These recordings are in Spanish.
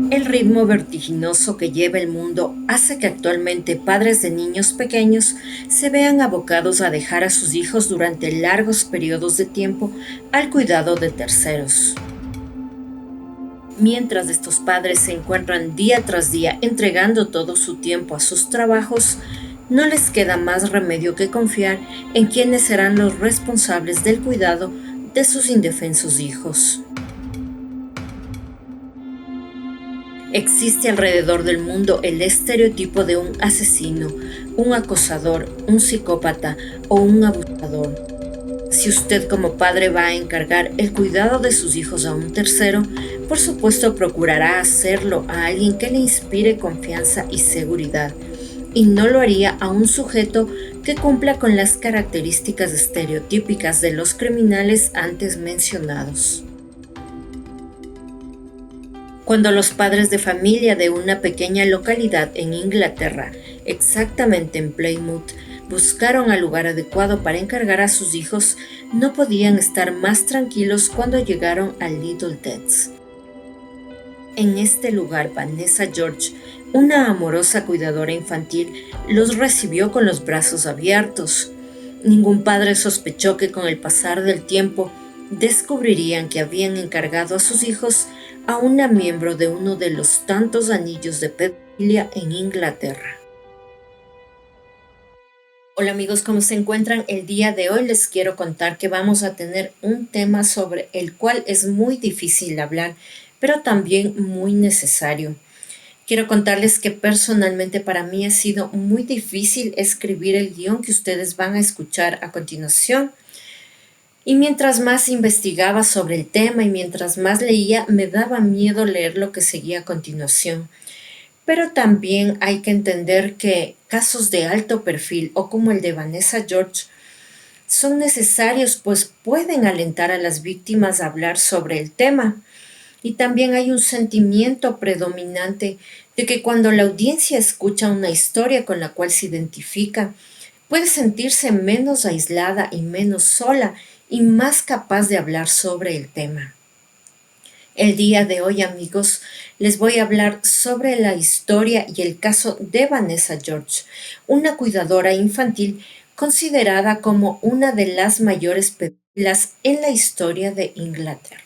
El ritmo vertiginoso que lleva el mundo hace que actualmente padres de niños pequeños se vean abocados a dejar a sus hijos durante largos periodos de tiempo al cuidado de terceros. Mientras estos padres se encuentran día tras día entregando todo su tiempo a sus trabajos, no les queda más remedio que confiar en quienes serán los responsables del cuidado de sus indefensos hijos. Existe alrededor del mundo el estereotipo de un asesino, un acosador, un psicópata o un abusador. Si usted como padre va a encargar el cuidado de sus hijos a un tercero, por supuesto procurará hacerlo a alguien que le inspire confianza y seguridad, y no lo haría a un sujeto que cumpla con las características estereotípicas de los criminales antes mencionados. Cuando los padres de familia de una pequeña localidad en Inglaterra, exactamente en Plymouth, buscaron al lugar adecuado para encargar a sus hijos, no podían estar más tranquilos cuando llegaron a Little Teds. En este lugar, Vanessa George, una amorosa cuidadora infantil, los recibió con los brazos abiertos. Ningún padre sospechó que con el pasar del tiempo descubrirían que habían encargado a sus hijos a una miembro de uno de los tantos anillos de pedofilia en Inglaterra. Hola amigos, ¿cómo se encuentran? El día de hoy les quiero contar que vamos a tener un tema sobre el cual es muy difícil hablar, pero también muy necesario. Quiero contarles que personalmente para mí ha sido muy difícil escribir el guión que ustedes van a escuchar a continuación. Y mientras más investigaba sobre el tema y mientras más leía, me daba miedo leer lo que seguía a continuación. Pero también hay que entender que casos de alto perfil o como el de Vanessa George son necesarios, pues pueden alentar a las víctimas a hablar sobre el tema. Y también hay un sentimiento predominante de que cuando la audiencia escucha una historia con la cual se identifica, puede sentirse menos aislada y menos sola y más capaz de hablar sobre el tema. El día de hoy, amigos, les voy a hablar sobre la historia y el caso de Vanessa George, una cuidadora infantil considerada como una de las mayores pedofilas en la historia de Inglaterra.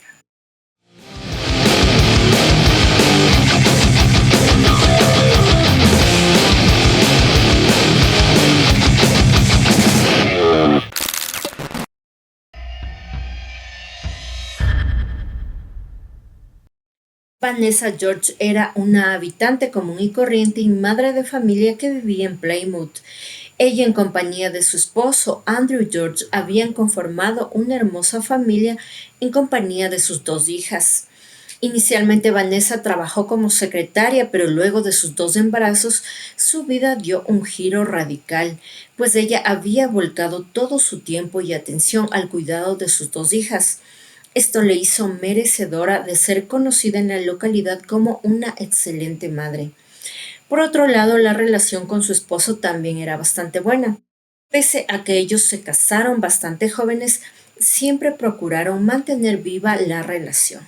Vanessa George era una habitante común y corriente y madre de familia que vivía en Plymouth. Ella, en compañía de su esposo Andrew George, habían conformado una hermosa familia en compañía de sus dos hijas. Inicialmente Vanessa trabajó como secretaria, pero luego de sus dos embarazos su vida dio un giro radical, pues ella había volcado todo su tiempo y atención al cuidado de sus dos hijas. Esto le hizo merecedora de ser conocida en la localidad como una excelente madre. Por otro lado, la relación con su esposo también era bastante buena. Pese a que ellos se casaron bastante jóvenes, siempre procuraron mantener viva la relación.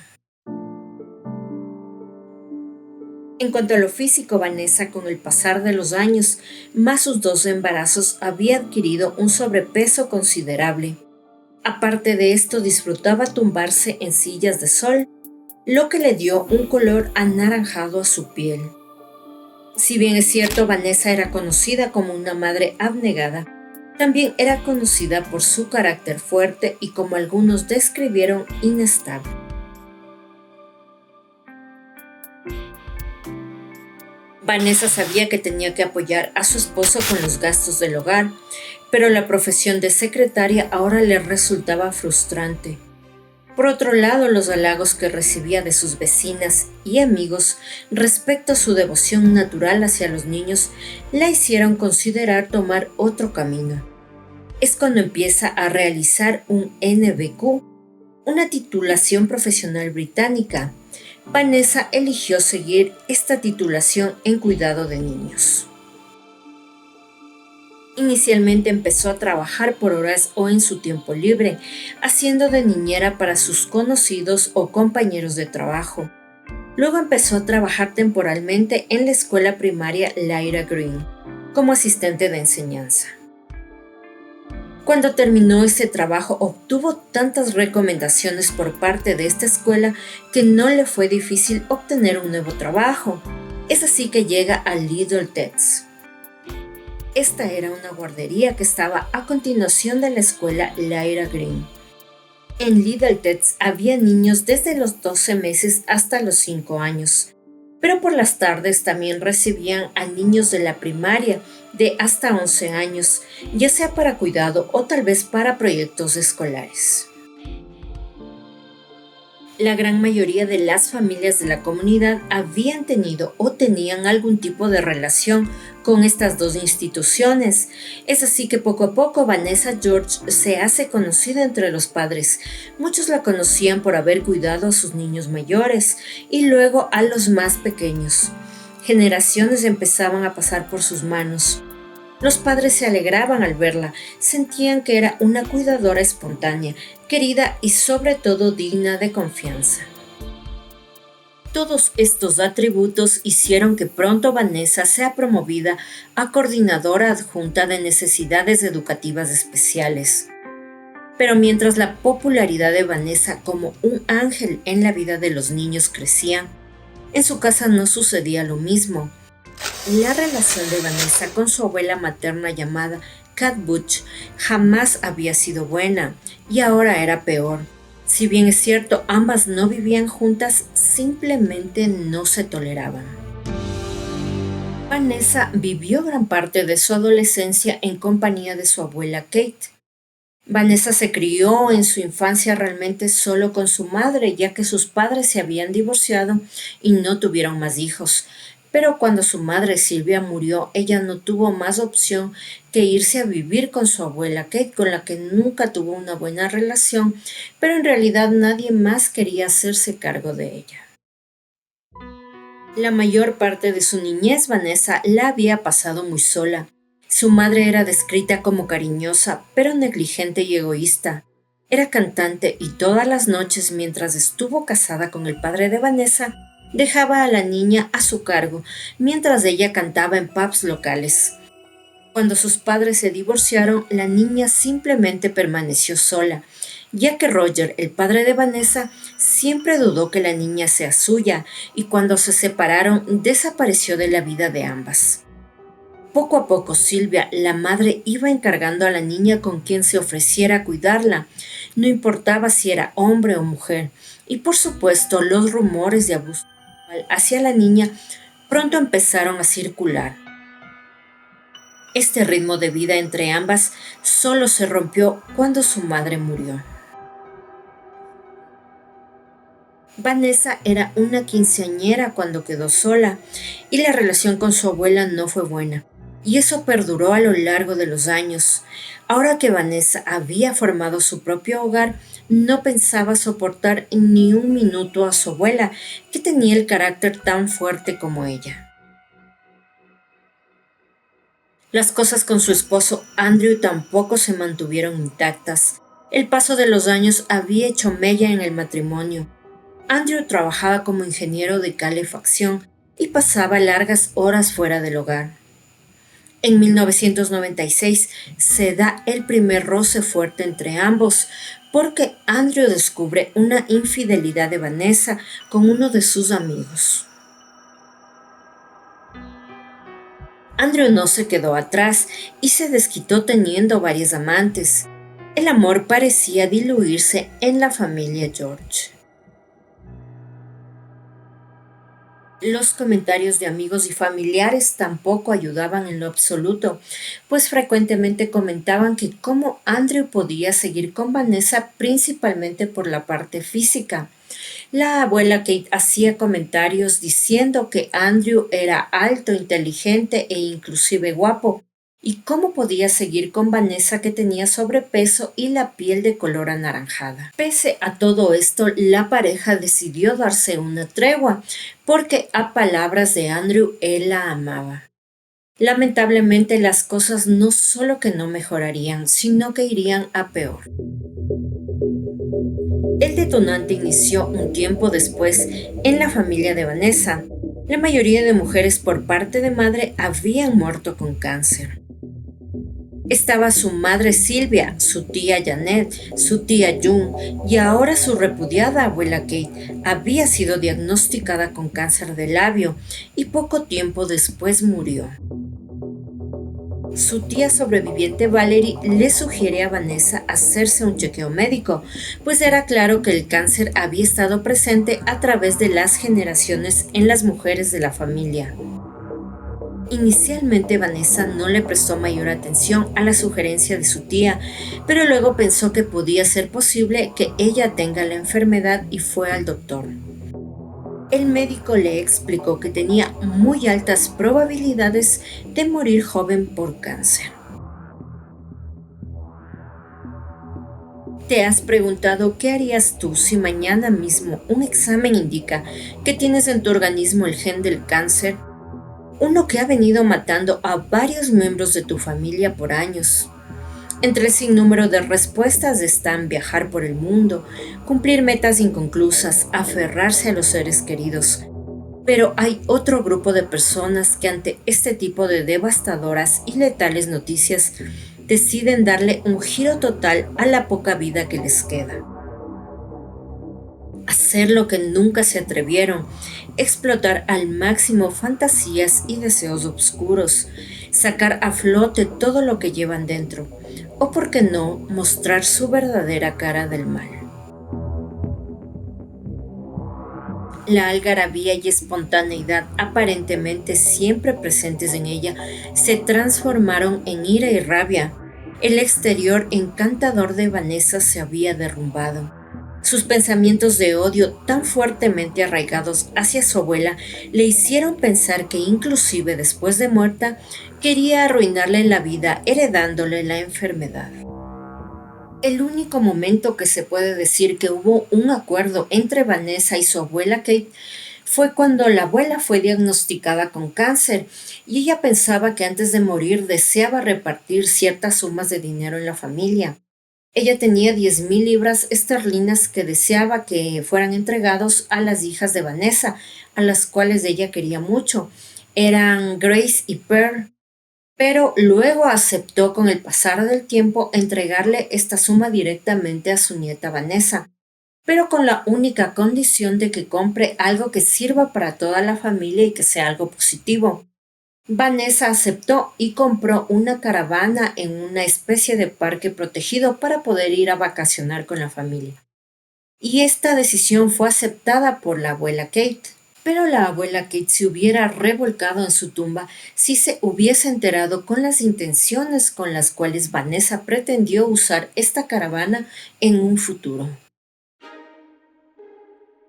En cuanto a lo físico, Vanessa, con el pasar de los años, más sus dos embarazos, había adquirido un sobrepeso considerable. Aparte de esto, disfrutaba tumbarse en sillas de sol, lo que le dio un color anaranjado a su piel. Si bien es cierto, Vanessa era conocida como una madre abnegada, también era conocida por su carácter fuerte y, como algunos describieron, inestable. Vanessa sabía que tenía que apoyar a su esposo con los gastos del hogar, pero la profesión de secretaria ahora le resultaba frustrante. Por otro lado, los halagos que recibía de sus vecinas y amigos respecto a su devoción natural hacia los niños la hicieron considerar tomar otro camino. Es cuando empieza a realizar un NVQ, una titulación profesional británica. Vanessa eligió seguir esta titulación en cuidado de niños. Inicialmente empezó a trabajar por horas o en su tiempo libre, haciendo de niñera para sus conocidos o compañeros de trabajo. Luego empezó a trabajar temporalmente en la escuela primaria Lyra Green como asistente de enseñanza. Cuando terminó ese trabajo, obtuvo tantas recomendaciones por parte de esta escuela que no le fue difícil obtener un nuevo trabajo. Es así que llega a Little Teds. Esta era una guardería que estaba a continuación de la escuela Lyra Green. En Little Teds había niños desde los 12 meses hasta los 5 años, pero por las tardes también recibían a niños de la primaria de hasta 11 años, ya sea para cuidado o tal vez para proyectos escolares. La gran mayoría de las familias de la comunidad habían tenido o tenían algún tipo de relación con estas dos instituciones. Es así que poco a poco Vanessa George se hace conocida entre los padres. Muchos la conocían por haber cuidado a sus niños mayores y luego a los más pequeños. Generaciones empezaban a pasar por sus manos. Los padres se alegraban al verla, sentían que era una cuidadora espontánea, querida y sobre todo digna de confianza. Todos estos atributos hicieron que pronto Vanessa sea promovida a coordinadora adjunta de necesidades educativas especiales. Pero mientras la popularidad de Vanessa como un ángel en la vida de los niños crecía, en su casa no sucedía lo mismo. La relación de Vanessa con su abuela materna llamada Cat Butch jamás había sido buena y ahora era peor. Si bien es cierto, ambas no vivían juntas, simplemente no se toleraban. Vanessa vivió gran parte de su adolescencia en compañía de su abuela Kate. Vanessa se crió en su infancia realmente solo con su madre, ya que sus padres se habían divorciado y no tuvieron más hijos. Pero cuando su madre Silvia murió, ella no tuvo más opción que irse a vivir con su abuela Kate, con la que nunca tuvo una buena relación, pero en realidad nadie más quería hacerse cargo de ella. La mayor parte de su niñez Vanessa la había pasado muy sola. Su madre era descrita como cariñosa, pero negligente y egoísta. Era cantante y todas las noches mientras estuvo casada con el padre de Vanessa, dejaba a la niña a su cargo, mientras ella cantaba en pubs locales. Cuando sus padres se divorciaron, la niña simplemente permaneció sola, ya que Roger, el padre de Vanessa, siempre dudó que la niña sea suya y cuando se separaron desapareció de la vida de ambas. Poco a poco Silvia, la madre, iba encargando a la niña con quien se ofreciera a cuidarla, no importaba si era hombre o mujer, y por supuesto los rumores de abuso sexual hacia la niña pronto empezaron a circular. Este ritmo de vida entre ambas solo se rompió cuando su madre murió. Vanessa era una quinceañera cuando quedó sola y la relación con su abuela no fue buena. Y eso perduró a lo largo de los años. Ahora que Vanessa había formado su propio hogar, no pensaba soportar ni un minuto a su abuela, que tenía el carácter tan fuerte como ella. Las cosas con su esposo Andrew tampoco se mantuvieron intactas. El paso de los años había hecho mella en el matrimonio. Andrew trabajaba como ingeniero de calefacción y pasaba largas horas fuera del hogar. En 1996 se da el primer roce fuerte entre ambos porque Andrew descubre una infidelidad de Vanessa con uno de sus amigos. Andrew no se quedó atrás y se desquitó teniendo varias amantes. El amor parecía diluirse en la familia George. Los comentarios de amigos y familiares tampoco ayudaban en lo absoluto, pues frecuentemente comentaban que cómo Andrew podía seguir con Vanessa principalmente por la parte física. La abuela Kate hacía comentarios diciendo que Andrew era alto, inteligente e inclusive guapo, y cómo podía seguir con Vanessa que tenía sobrepeso y la piel de color anaranjada. Pese a todo esto, la pareja decidió darse una tregua, porque a palabras de Andrew, él la amaba. Lamentablemente las cosas no solo que no mejorarían, sino que irían a peor. El detonante inició un tiempo después en la familia de Vanessa. La mayoría de mujeres por parte de madre habían muerto con cáncer. Estaba su madre Silvia, su tía Janet, su tía June y ahora su repudiada abuela Kate había sido diagnosticada con cáncer de labio y poco tiempo después murió. Su tía sobreviviente Valerie le sugiere a Vanessa hacerse un chequeo médico, pues era claro que el cáncer había estado presente a través de las generaciones en las mujeres de la familia. Inicialmente Vanessa no le prestó mayor atención a la sugerencia de su tía, pero luego pensó que podía ser posible que ella tenga la enfermedad y fue al doctor. El médico le explicó que tenía muy altas probabilidades de morir joven por cáncer. ¿Te has preguntado qué harías tú si mañana mismo un examen indica que tienes en tu organismo el gen del cáncer? Uno que ha venido matando a varios miembros de tu familia por años. Entre el sinnúmero de respuestas están viajar por el mundo, cumplir metas inconclusas, aferrarse a los seres queridos. Pero hay otro grupo de personas que ante este tipo de devastadoras y letales noticias deciden darle un giro total a la poca vida que les queda. Hacer lo que nunca se atrevieron, explotar al máximo fantasías y deseos oscuros, sacar a flote todo lo que llevan dentro, o por qué no, mostrar su verdadera cara del mal. La algarabía y espontaneidad aparentemente siempre presentes en ella se transformaron en ira y rabia. El exterior encantador de Vanessa se había derrumbado. Sus pensamientos de odio tan fuertemente arraigados hacia su abuela le hicieron pensar que inclusive después de muerta quería arruinarle la vida heredándole la enfermedad. El único momento que se puede decir que hubo un acuerdo entre Vanessa y su abuela Kate fue cuando la abuela fue diagnosticada con cáncer y ella pensaba que antes de morir deseaba repartir ciertas sumas de dinero en la familia. Ella tenía 10,000 libras esterlinas que deseaba que fueran entregados a las hijas de Vanessa, a las cuales ella quería mucho. Eran Grace y Pearl, pero luego aceptó con el pasar del tiempo entregarle esta suma directamente a su nieta Vanessa, pero con la única condición de que compre algo que sirva para toda la familia y que sea algo positivo. Vanessa aceptó y compró una caravana en una especie de parque protegido para poder ir a vacacionar con la familia. Y esta decisión fue aceptada por la abuela Kate. Pero la abuela Kate se hubiera revolcado en su tumba si se hubiese enterado con las intenciones con las cuales Vanessa pretendió usar esta caravana en un futuro.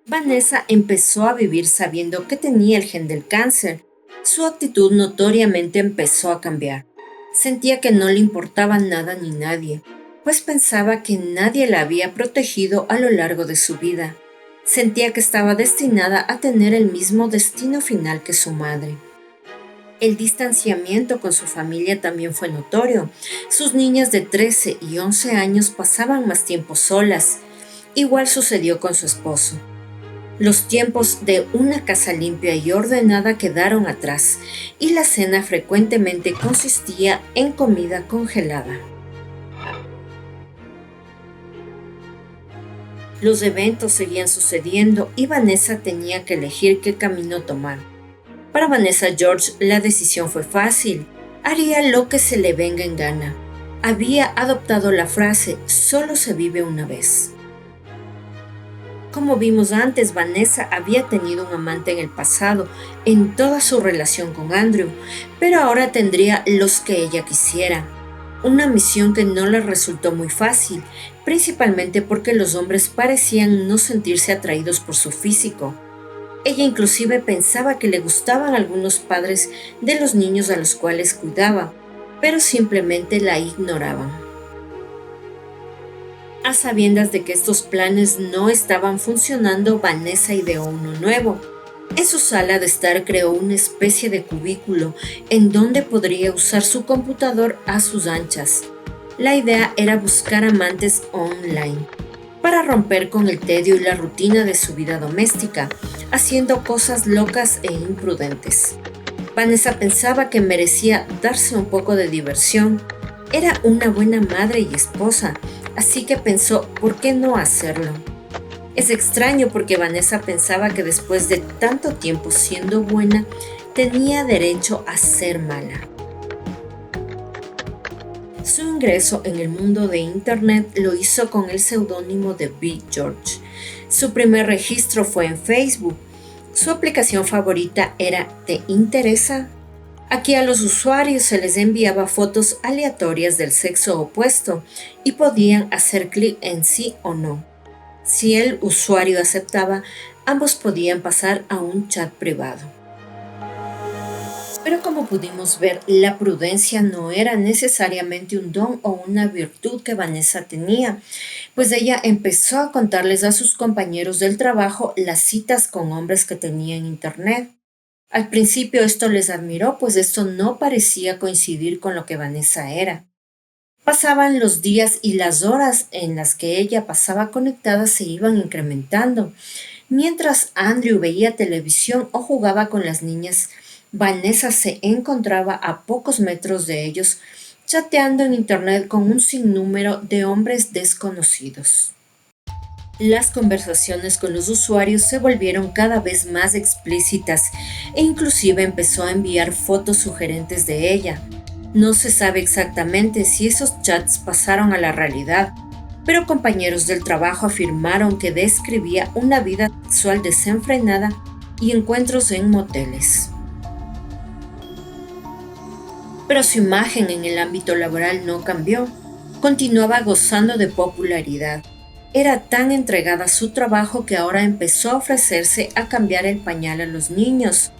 Vanessa empezó a vivir sabiendo que tenía el gen del cáncer. Su actitud notoriamente empezó a cambiar. Sentía que no le importaba nada ni nadie, pues pensaba que nadie la había protegido a lo largo de su vida. Sentía que estaba destinada a tener el mismo destino final que su madre. El distanciamiento con su familia también fue notorio. Sus niñas de 13 y 11 años pasaban más tiempo solas. Igual sucedió con su esposo. Los tiempos de una casa limpia y ordenada quedaron atrás, y la cena frecuentemente consistía en comida congelada. Los eventos seguían sucediendo y Vanessa tenía que elegir qué camino tomar. Para Vanessa George la decisión fue fácil. Haría lo que se le venga en gana. Había adoptado la frase «solo se vive una vez». Como vimos antes, Vanessa había tenido un amante en el pasado, en toda su relación con Andrew, pero ahora tendría los que ella quisiera. Una misión que no le resultó muy fácil, principalmente porque los hombres parecían no sentirse atraídos por su físico. Ella inclusive pensaba que le gustaban algunos padres de los niños a los cuales cuidaba, pero simplemente la ignoraban. A sabiendas de que estos planes no estaban funcionando, Vanessa ideó uno nuevo. En su sala de estar creó una especie de cubículo en donde podría usar su computador a sus anchas. La idea era buscar amantes online. para romper con el tedio y la rutina de su vida doméstica, haciendo cosas locas e imprudentes. Vanessa pensaba que merecía darse un poco de diversión. Era una buena madre y esposa, así que pensó, ¿por qué no hacerlo? Es extraño porque Vanessa pensaba que después de tanto tiempo siendo buena, tenía derecho a ser mala. Su ingreso en el mundo de Internet lo hizo con el seudónimo de B. George. Su primer registro fue en Facebook. Su aplicación favorita era ¿Te interesa? Aquí a los usuarios se les enviaba fotos aleatorias del sexo opuesto y podían hacer clic en sí o no. Si el usuario aceptaba, ambos podían pasar a un chat privado. Pero como pudimos ver, la prudencia no era necesariamente un don o una virtud que Vanessa tenía, pues ella empezó a contarles a sus compañeros del trabajo las citas con hombres que tenía en Internet. Al principio esto les admiró, pues esto no parecía coincidir con lo que Vanessa era. Pasaban los días y las horas en las que ella pasaba conectada se iban incrementando. Mientras Andrew veía televisión o jugaba con las niñas, Vanessa se encontraba a pocos metros de ellos, chateando en Internet con un sinnúmero de hombres desconocidos. Las conversaciones con los usuarios se volvieron cada vez más explícitas e inclusive empezó a enviar fotos sugerentes de ella. No se sabe exactamente si esos chats pasaron a la realidad, pero compañeros del trabajo afirmaron que describía una vida sexual desenfrenada y encuentros en moteles. Pero su imagen en el ámbito laboral no cambió. Continuaba gozando de popularidad. Era tan entregada a su trabajo que ahora empezó a ofrecerse a cambiar el pañal a los niños,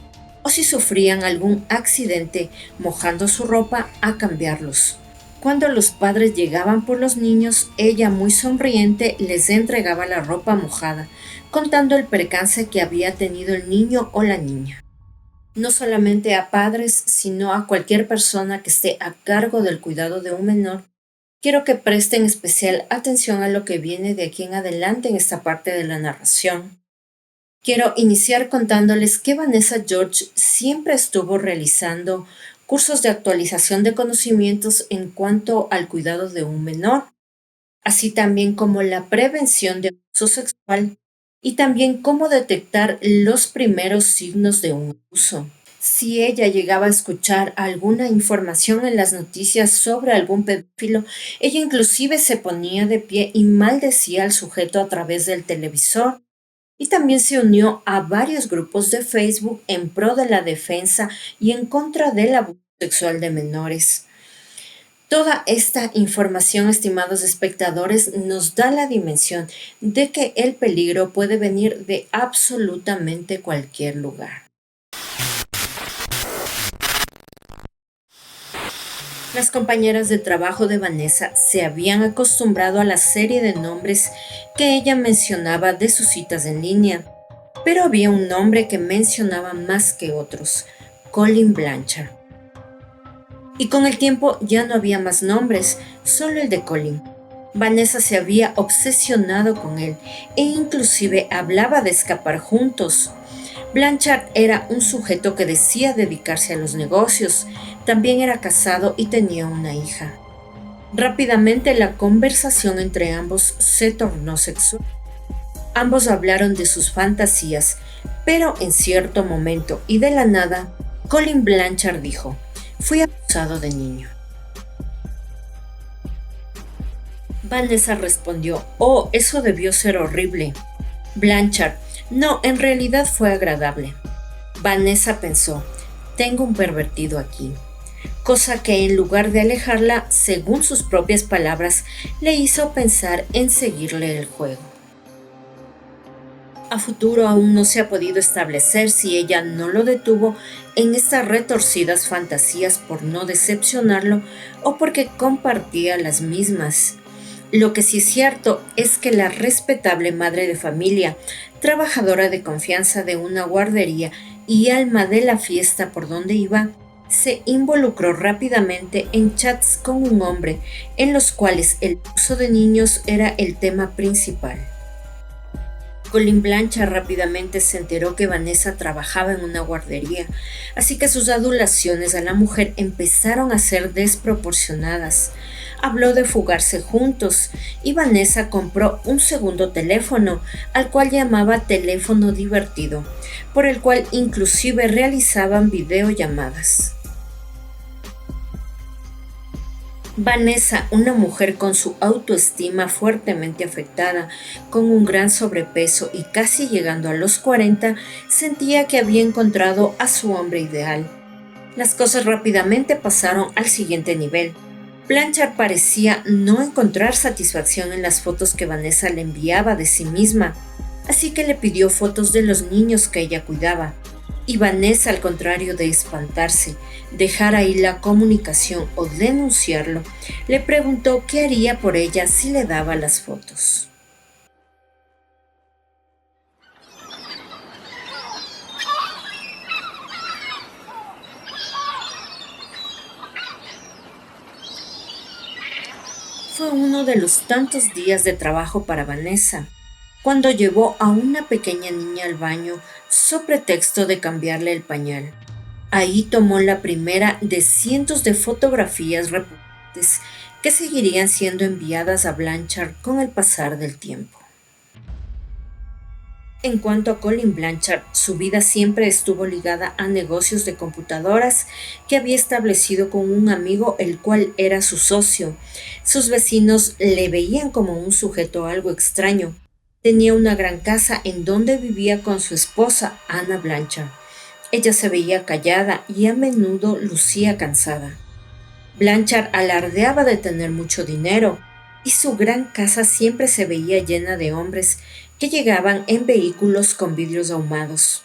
o si sufrían algún accidente mojando su ropa, a cambiarlos. Cuando los padres llegaban por los niños, ella muy sonriente les entregaba la ropa mojada, contando el percance que había tenido el niño o la niña. No solamente a padres, sino a cualquier persona que esté a cargo del cuidado de un menor, quiero que presten especial atención a lo que viene de aquí en adelante en esta parte de la narración. Quiero iniciar contándoles que Vanessa George siempre estuvo realizando cursos de actualización de conocimientos en cuanto al cuidado de un menor, así también como la prevención de abuso sexual y también cómo detectar los primeros signos de un abuso. Si ella llegaba a escuchar alguna información en las noticias sobre algún pedófilo, ella inclusive se ponía de pie y maldecía al sujeto a través del televisor. Y también se unió a varios grupos de Facebook en pro de la defensa y en contra del abuso sexual de menores. Toda esta información, estimados espectadores, nos da la dimensión de que el peligro puede venir de absolutamente cualquier lugar. Las compañeras de trabajo de Vanessa se habían acostumbrado a la serie de nombres que ella mencionaba de sus citas en línea, pero había un nombre que mencionaba más que otros: Colin Blanchard. Y con el tiempo ya no había más nombres, solo el de Colin. Vanessa se había obsesionado con él e inclusive hablaba de escapar juntos. Blanchard era un sujeto que decía dedicarse a los negocios, también era casado y tenía una hija. Rápidamente la conversación entre ambos se tornó sexual. Ambos hablaron de sus fantasías, pero en cierto momento y de la nada, Colin Blanchard dijo: "Fui abusado de niño". Vanessa respondió: "Oh, eso debió ser horrible". Blanchard: "No, en realidad fue agradable". Vanessa pensó: "Tengo un pervertido aquí", cosa que en lugar de alejarla, según sus propias palabras, le hizo pensar en seguirle el juego. A futuro aún no se ha podido establecer si ella no lo detuvo en estas retorcidas fantasías por no decepcionarlo o porque compartía las mismas. Lo que sí es cierto es que la respetable madre de familia, trabajadora de confianza de una guardería y alma de la fiesta por donde iba, Se involucró rápidamente en chats con un hombre en los cuales el uso de niños era el tema principal. Colin Blanchard rápidamente se enteró que Vanessa trabajaba en una guardería, así que sus adulaciones a la mujer empezaron a ser desproporcionadas. Habló de fugarse juntos y Vanessa compró un segundo teléfono, al cual llamaba teléfono divertido, por el cual inclusive realizaban videollamadas. Vanessa, una mujer con su autoestima fuertemente afectada, con un gran sobrepeso y casi llegando a los 40, sentía que había encontrado a su hombre ideal. Las cosas rápidamente pasaron al siguiente nivel. Blanchard parecía no encontrar satisfacción en las fotos que Vanessa le enviaba de sí misma, así que le pidió fotos de los niños que ella cuidaba. Y Vanessa, al contrario de espantarse, dejar ahí la comunicación o denunciarlo, le preguntó qué haría por ella si le daba las fotos. Fue uno de los tantos días de trabajo para Vanessa, cuando llevó a una pequeña niña al baño so pretexto de cambiarle el pañal. Ahí tomó la primera de cientos de fotografías repugnantes que seguirían siendo enviadas a Blanchard con el pasar del tiempo. En cuanto a Colin Blanchard, su vida siempre estuvo ligada a negocios de computadoras que había establecido con un amigo el cual era su socio. Sus vecinos le veían como un sujeto algo extraño. Tenía una gran casa en donde vivía con su esposa, Anna Blanchard. Ella se veía callada y a menudo lucía cansada. Blanchard alardeaba de tener mucho dinero y su gran casa siempre se veía llena de hombres que llegaban en vehículos con vidrios ahumados.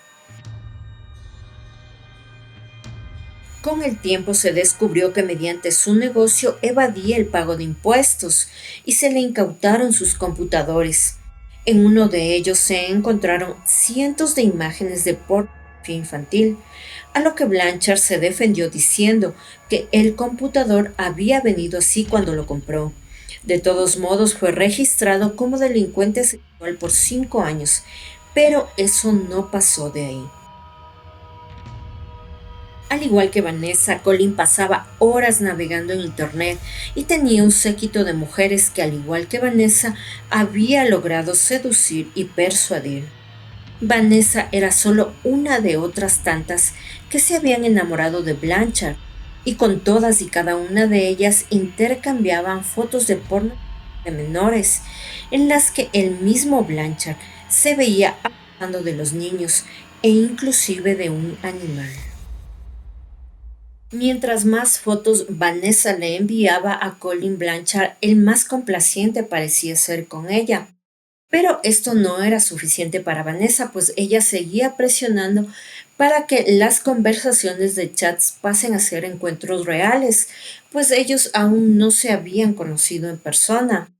Con el tiempo se descubrió que mediante su negocio evadía el pago de impuestos y se le incautaron sus computadores. En uno de ellos se encontraron cientos de imágenes de pornografía infantil, a lo que Blanchard se defendió diciendo que el computador había venido así cuando lo compró. De todos modos, fue registrado como delincuente sexual por 5 años, pero eso no pasó de ahí. Al igual que Vanessa, Colin pasaba horas navegando en Internet y tenía un séquito de mujeres que, al igual que Vanessa, había logrado seducir y persuadir. Vanessa era solo una de otras tantas que se habían enamorado de Blanchard, y con todas y cada una de ellas intercambiaban fotos de porno de menores, en las que el mismo Blanchard se veía abusando de los niños e inclusive de un animal. Mientras más fotos Vanessa le enviaba a Colin Blanchard, el más complaciente parecía ser con ella. Pero esto no era suficiente para Vanessa, pues ella seguía presionando para que las conversaciones de chats pasen a ser encuentros reales, pues ellos aún no se habían conocido en persona.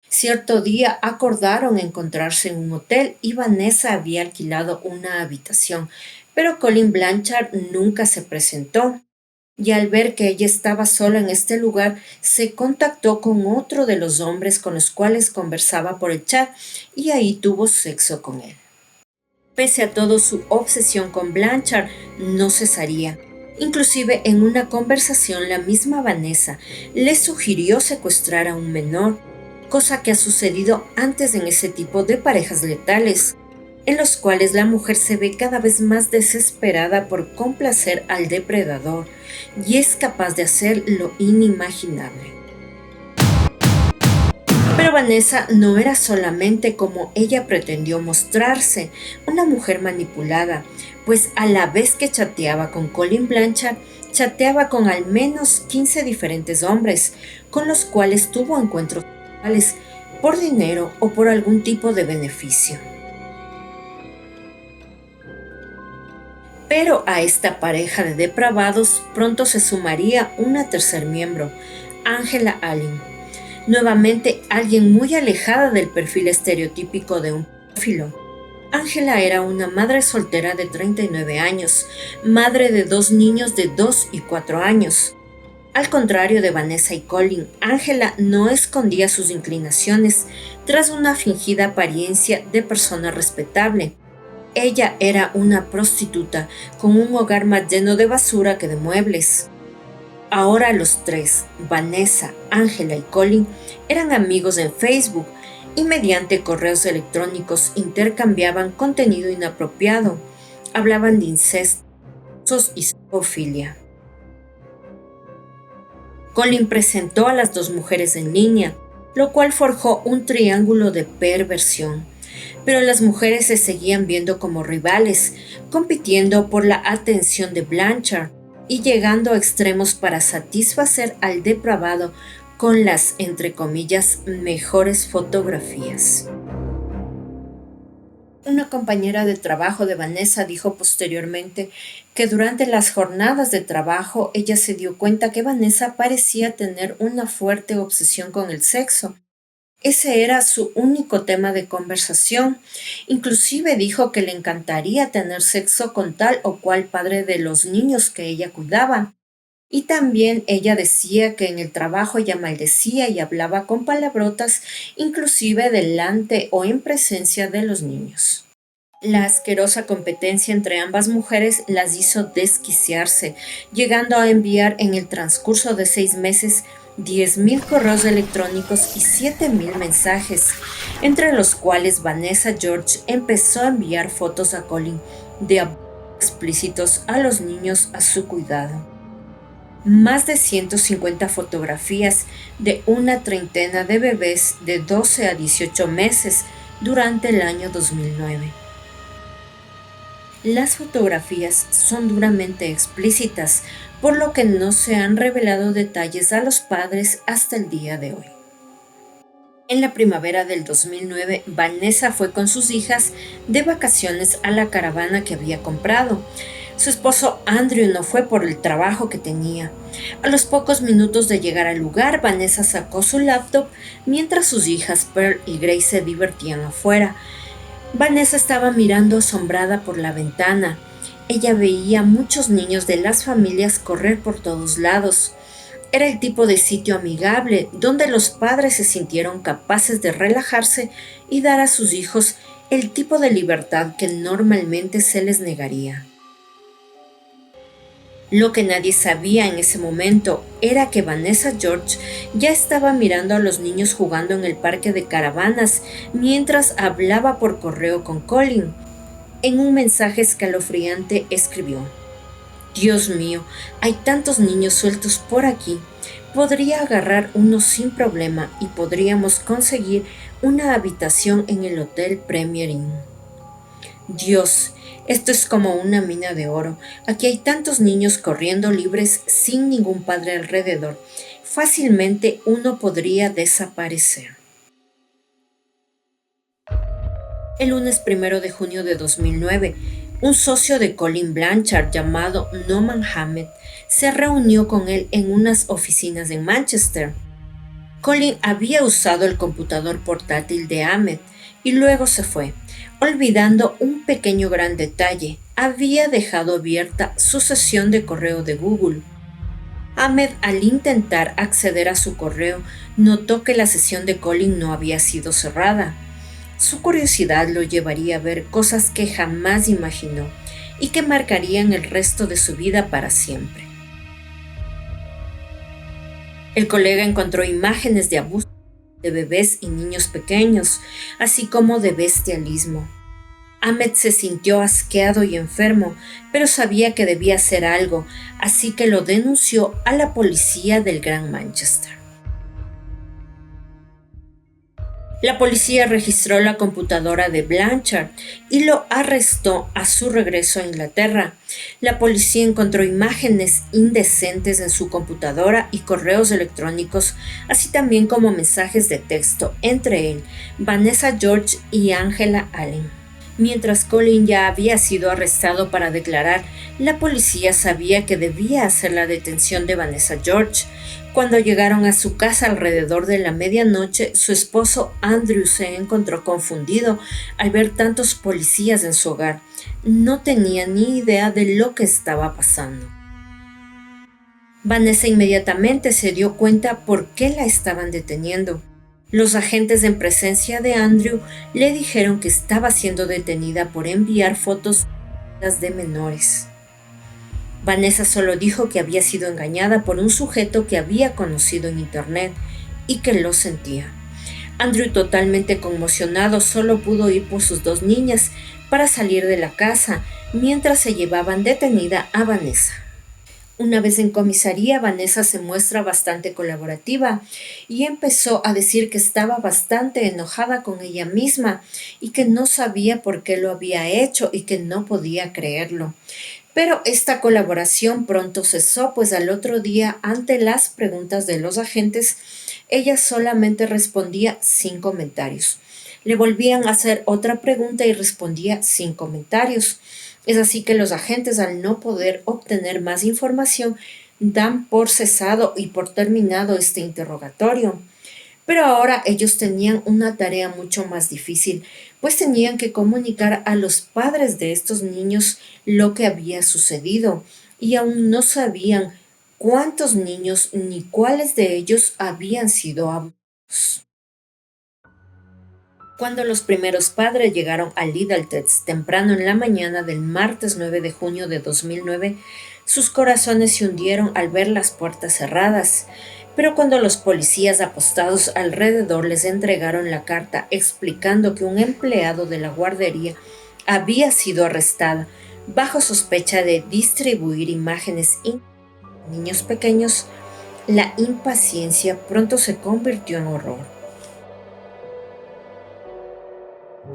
Cierto día acordaron encontrarse en un hotel y Vanessa había alquilado una habitación, pero Colin Blanchard nunca se presentó. Y al ver que ella estaba sola en este lugar, se contactó con otro de los hombres con los cuales conversaba por el chat y ahí tuvo sexo con él. Pese a todo, su obsesión con Blanchard no cesaría. Inclusive en una conversación la misma Vanessa le sugirió secuestrar a un menor, cosa que ha sucedido antes en ese tipo de parejas letales, en los cuales la mujer se ve cada vez más desesperada por complacer al depredador y es capaz de hacer lo inimaginable. Pero Vanessa no era solamente como ella pretendió mostrarse, una mujer manipulada, pues a la vez que chateaba con Colin Blanchard, chateaba con al menos 15 diferentes hombres, con los cuales tuvo encuentros sexuales por dinero o por algún tipo de beneficio. Pero a esta pareja de depravados pronto se sumaría una tercer miembro, Angela Allen, nuevamente alguien muy alejada del perfil estereotípico de un pedófilo. Angela era una madre soltera de 39 años, madre de dos niños de 2 y 4 años. Al contrario de Vanessa y Colin, Angela no escondía sus inclinaciones tras una fingida apariencia de persona respetable. Ella era una prostituta con un hogar más lleno de basura que de muebles. Ahora los tres, Vanessa, Angela y Colin, eran amigos en Facebook y mediante correos electrónicos intercambiaban contenido inapropiado. Hablaban de incesto y zoofilia. Colin presentó a las dos mujeres en línea, lo cual forjó un triángulo de perversión. Pero las mujeres se seguían viendo como rivales, compitiendo por la atención de Blanchard y llegando a extremos para satisfacer al depravado con las, entre comillas, mejores fotografías. Una compañera de trabajo de Vanessa dijo posteriormente que durante las jornadas de trabajo ella se dio cuenta que Vanessa parecía tener una fuerte obsesión con el sexo. Ese era su único tema de conversación. Inclusive dijo que le encantaría tener sexo con tal o cual padre de los niños que ella cuidaba. Y también ella decía que en el trabajo ella maldecía y hablaba con palabrotas, inclusive delante o en presencia de los niños. La asquerosa competencia entre ambas mujeres las hizo desquiciarse, llegando a enviar en el transcurso de 6 meses 10.000 correos electrónicos y 7.000 mensajes, entre los cuales Vanessa George empezó a enviar fotos a Colin de abusos explícitos a los niños a su cuidado. Más de 150 fotografías de una treintena de bebés de 12 a 18 meses durante el año 2009. Las fotografías son duramente explícitas, por lo que no se han revelado detalles a los padres hasta el día de hoy. En la primavera del 2009, Vanessa fue con sus hijas de vacaciones a la caravana que había comprado. Su esposo Andrew no fue por el trabajo que tenía. A los pocos minutos de llegar al lugar, Vanessa sacó su laptop mientras sus hijas Pearl y Grace se divertían afuera. Vanessa estaba mirando asombrada por la ventana. Ella veía muchos niños de las familias correr por todos lados. Era el tipo de sitio amigable donde los padres se sintieron capaces de relajarse y dar a sus hijos el tipo de libertad que normalmente se les negaría. Lo que nadie sabía en ese momento era que Vanessa George ya estaba mirando a los niños jugando en el parque de caravanas mientras hablaba por correo con Colin. En un mensaje escalofriante escribió: «Dios mío, hay tantos niños sueltos por aquí. Podría agarrar uno sin problema y podríamos conseguir una habitación en el Hotel Premier Inn. Dios, esto es como una mina de oro. Aquí hay tantos niños corriendo libres sin ningún padre alrededor. Fácilmente uno podría desaparecer». El lunes 1 de junio de 2009, un socio de Colin Blanchard llamado Noman Hamed se reunió con él en unas oficinas en Manchester. Colin había usado el computador portátil de Hamed y luego se fue, olvidando un pequeño gran detalle: había dejado abierta su sesión de correo de Google. Hamed, al intentar acceder a su correo, notó que la sesión de Colin no había sido cerrada. Su curiosidad lo llevaría a ver cosas que jamás imaginó y que marcarían el resto de su vida para siempre. El colega encontró imágenes de abuso de bebés y niños pequeños, así como de bestialismo. Hamed se sintió asqueado y enfermo, pero sabía que debía hacer algo, así que lo denunció a la policía del Gran Manchester. La policía registró la computadora de Blanchard y lo arrestó a su regreso a Inglaterra. La policía encontró imágenes indecentes en su computadora y correos electrónicos, así también como mensajes de texto entre él, Vanessa George y Angela Allen. Mientras Colin ya había sido arrestado para declarar, la policía sabía que debía hacer la detención de Vanessa George. Cuando llegaron a su casa alrededor de la medianoche, su esposo Andrew se encontró confundido al ver tantos policías en su hogar. No tenía ni idea de lo que estaba pasando. Vanessa inmediatamente se dio cuenta por qué la estaban deteniendo. Los agentes en presencia de Andrew le dijeron que estaba siendo detenida por enviar fotos de menores. Vanessa solo dijo que había sido engañada por un sujeto que había conocido en internet y que lo sentía. Andrew, totalmente conmocionado, solo pudo ir por sus dos niñas para salir de la casa mientras se llevaban detenida a Vanessa. Una vez en comisaría, Vanessa se muestra bastante colaborativa y empezó a decir que estaba bastante enojada con ella misma y que no sabía por qué lo había hecho y que no podía creerlo. Pero esta colaboración pronto cesó, pues al otro día, ante las preguntas de los agentes, ella solamente respondía sin comentarios. Le volvían a hacer otra pregunta y respondía sin comentarios. Es así que los agentes, al no poder obtener más información, dan por cesado y por terminado este interrogatorio. Pero ahora ellos tenían una tarea mucho más difícil, pues tenían que comunicar a los padres de estos niños lo que había sucedido, y aún no sabían cuántos niños ni cuáles de ellos habían sido abusados. Cuando los primeros padres llegaron a Littleton temprano en la mañana del martes 9 de junio de 2009, sus corazones se hundieron al ver las puertas cerradas. Pero cuando los policías apostados alrededor les entregaron la carta explicando que un empleado de la guardería había sido arrestado bajo sospecha de distribuir imágenes de niños pequeños, la impaciencia pronto se convirtió en horror.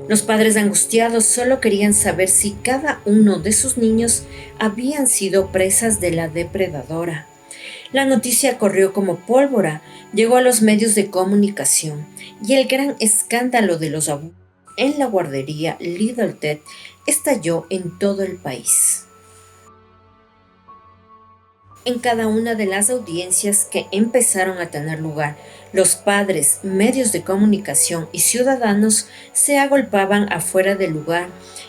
Los padres angustiados solo querían saber si cada uno de sus niños habían sido presas de la depredadora. La noticia corrió como pólvora, llegó a los medios de comunicación y el gran escándalo de los abusos en la guardería Littleton estalló en todo el país. En cada una de las audiencias que empezaron a tener lugar, los padres, medios de comunicación y ciudadanos se agolpaban afuera del lugar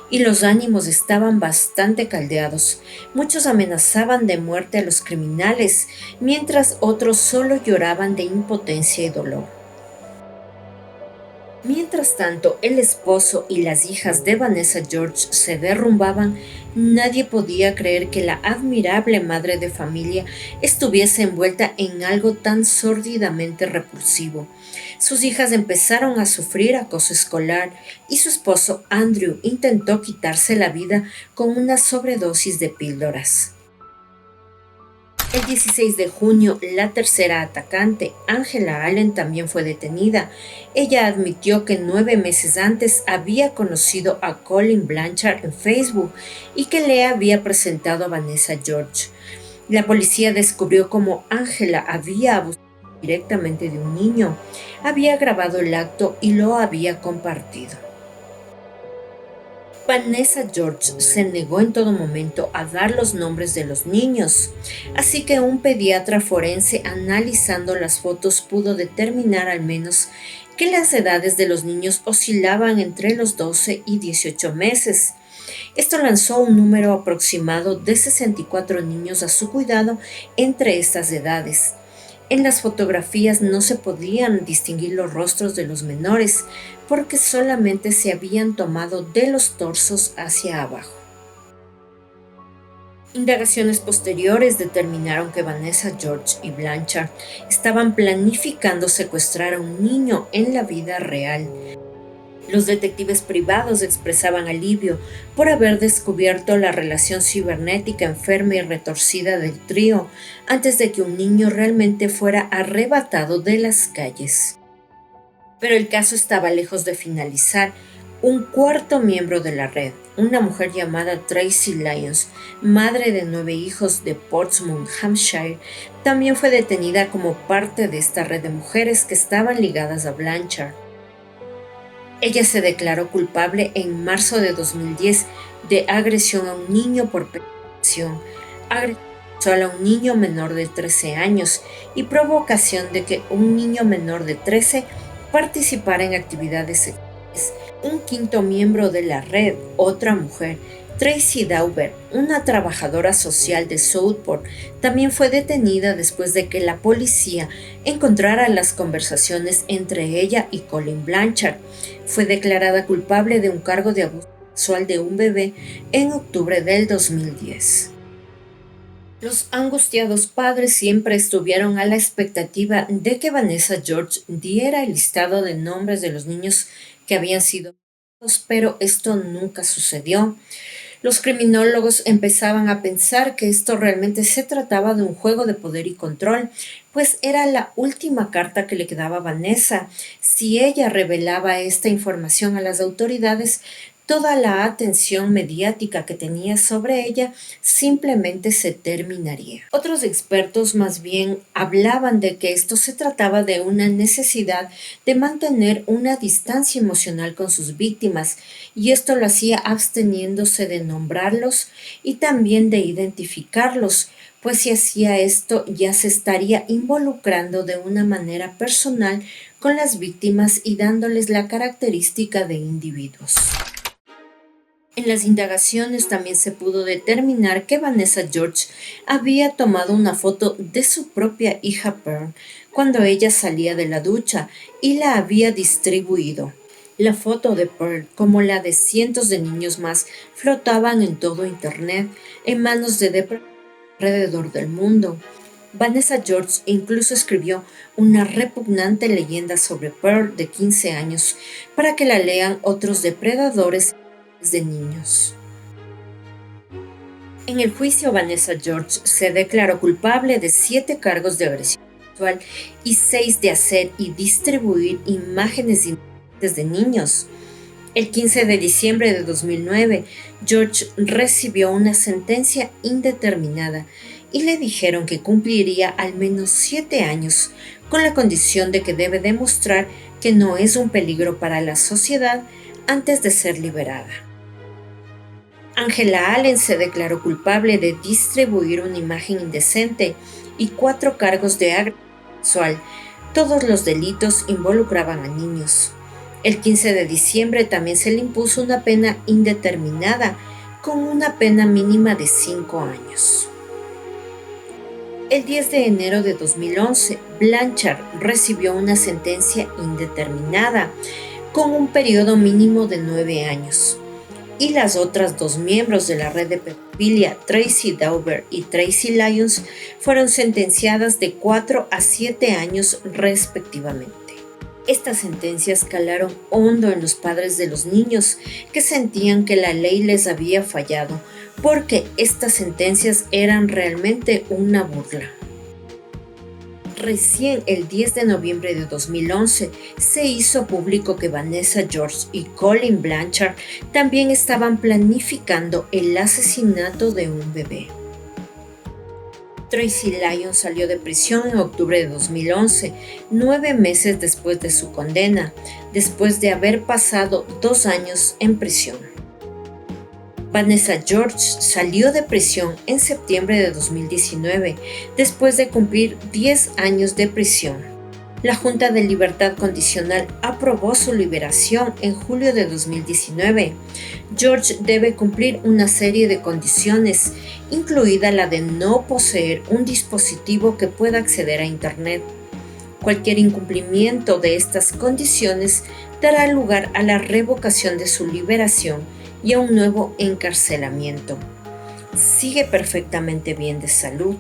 y los ánimos estaban bastante caldeados. Muchos amenazaban de muerte a los criminales, mientras otros solo lloraban de impotencia y dolor. Mientras tanto, el esposo y las hijas de Vanessa George se derrumbaban. Nadie podía creer que la admirable madre de familia estuviese envuelta en algo tan sórdidamente repulsivo. Sus hijas empezaron a sufrir acoso escolar y su esposo Andrew intentó quitarse la vida con una sobredosis de píldoras. El 16 de junio, la tercera atacante, Angela Allen, también fue detenida. Ella admitió que 9 meses antes había conocido a Colin Blanchard en Facebook y que le había presentado a Vanessa George. La policía descubrió cómo Angela había abusado directamente de un niño, había grabado el acto y lo había compartido. Vanessa George se negó en todo momento a dar los nombres de los niños, así que un pediatra forense analizando las fotos pudo determinar al menos que las edades de los niños oscilaban entre los 12 y 18 meses. Esto lanzó un número aproximado de 64 niños a su cuidado entre estas edades. En las fotografías no se podían distinguir los rostros de los menores porque solamente se habían tomado de los torsos hacia abajo. Indagaciones posteriores determinaron que Vanessa George y Blanchard estaban planificando secuestrar a un niño en la vida real. Los detectives privados expresaban alivio por haber descubierto la relación cibernética enferma y retorcida del trío antes de que un niño realmente fuera arrebatado de las calles. Pero el caso estaba lejos de finalizar. Un cuarto miembro de la red, una mujer llamada Tracy Lyons, madre de 9 hijos de Portsmouth, Hampshire, también fue detenida como parte de esta red de mujeres que estaban ligadas a Blanchard. Ella se declaró culpable en marzo de 2010 de agresión a un niño por penetración, agresión sexual a un niño menor de 13 años y provocación de que un niño menor de 13 participara en actividades sexuales. Un quinto miembro de la red, otra mujer, Tracy Dauber, una trabajadora social de Southport, también fue detenida después de que la policía encontrara las conversaciones entre ella y Colin Blanchard. Fue declarada culpable de un cargo de abuso sexual de un bebé en octubre del 2010. Los angustiados padres siempre estuvieron a la expectativa de que Vanessa George diera el listado de nombres de los niños que habían sido abusados, pero esto nunca sucedió. Los criminólogos empezaban a pensar que esto realmente se trataba de un juego de poder y control, pues era la última carta que le quedaba a Vanessa. Si ella revelaba esta información a las autoridades, toda la atención mediática que tenía sobre ella simplemente se terminaría. Otros expertos más bien hablaban de que esto se trataba de una necesidad de mantener una distancia emocional con sus víctimas, y esto lo hacía absteniéndose de nombrarlos y también de identificarlos, pues si hacía esto ya se estaría involucrando de una manera personal con las víctimas y dándoles la característica de individuos. En las indagaciones también se pudo determinar que Vanessa George había tomado una foto de su propia hija Pearl cuando ella salía de la ducha y la había distribuido. La foto de Pearl, como la de cientos de niños más, flotaban en todo Internet, en manos de depredadores alrededor del mundo. Vanessa George incluso escribió una repugnante leyenda sobre Pearl de 15 años para que la lean otros depredadores de niños. En el juicio, Vanessa George se declaró culpable de 7 cargos de agresión sexual y 6 de hacer y distribuir imágenes inocentes de niños. El 15 de diciembre de 2009, George recibió una sentencia indeterminada y le dijeron que cumpliría al menos 7 años, con la condición de que debe demostrar que no es un peligro para la sociedad antes de ser liberada. Angela Allen se declaró culpable de distribuir una imagen indecente y 4 cargos de agresión sexual. Todos los delitos involucraban a niños. El 15 de diciembre también se le impuso una pena indeterminada, con una pena mínima de 5 años. El 10 de enero de 2011, Blanchard recibió una sentencia indeterminada, con un periodo mínimo de 9 años. Y las otras 2 miembros de la red de pedofilia, Tracy Dauber y Tracy Lyons, fueron sentenciadas de 4 a 7 años respectivamente. Estas sentencias calaron hondo en los padres de los niños, que sentían que la ley les había fallado, porque estas sentencias eran realmente una burla. Recién el 10 de noviembre de 2011 se hizo público que Vanessa George y Colin Blanchard también estaban planificando el asesinato de un bebé. Tracy Lyons salió de prisión en octubre de 2011, 9 meses después de su condena, después de haber pasado 2 años en prisión. Vanessa George salió de prisión en septiembre de 2019, después de cumplir 10 años de prisión. La Junta de Libertad Condicional aprobó su liberación en julio de 2019. George debe cumplir una serie de condiciones, incluida la de no poseer un dispositivo que pueda acceder a Internet. Cualquier incumplimiento de estas condiciones dará lugar a la revocación de su liberación y a un nuevo encarcelamiento. Sigue perfectamente bien de salud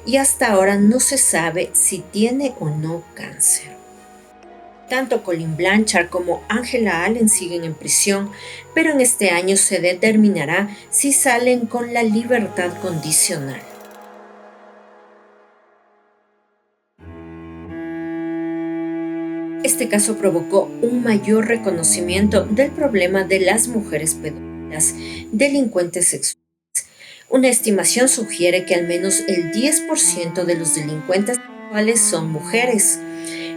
y hasta ahora no se sabe si tiene o no cáncer. Tanto Colin Blanchard como Angela Allen siguen en prisión, pero en este año se determinará si salen con la libertad condicional. Este caso provocó un mayor reconocimiento del problema de las mujeres pedófilas, delincuentes sexuales. Una estimación sugiere que al menos el 10% de los delincuentes sexuales son mujeres.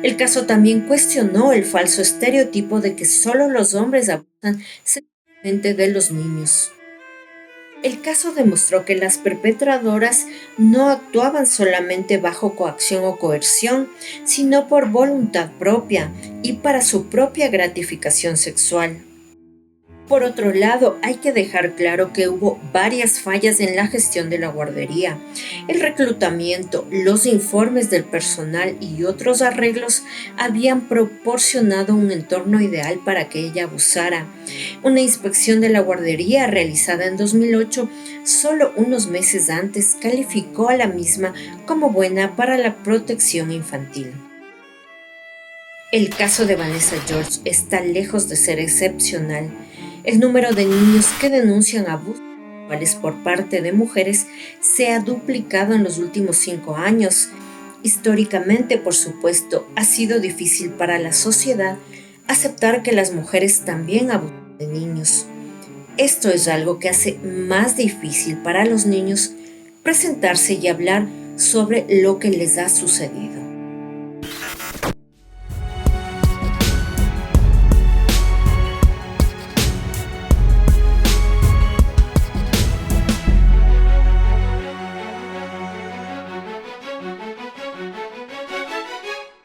El caso también cuestionó el falso estereotipo de que solo los hombres abusan sexualmente de los niños. El caso demostró que las perpetradoras no actuaban solamente bajo coacción o coerción, sino por voluntad propia y para su propia gratificación sexual. Por otro lado, hay que dejar claro que hubo varias fallas en la gestión de la guardería. El reclutamiento, los informes del personal y otros arreglos habían proporcionado un entorno ideal para que ella abusara. Una inspección de la guardería realizada en 2008, solo unos meses antes, calificó a la misma como buena para la protección infantil. El caso de Vanessa George está lejos de ser excepcional. El número de niños que denuncian abusos sexuales por parte de mujeres se ha duplicado en los últimos 5 años. Históricamente, por supuesto, ha sido difícil para la sociedad aceptar que las mujeres también abusan de niños. Esto es algo que hace más difícil para los niños presentarse y hablar sobre lo que les ha sucedido.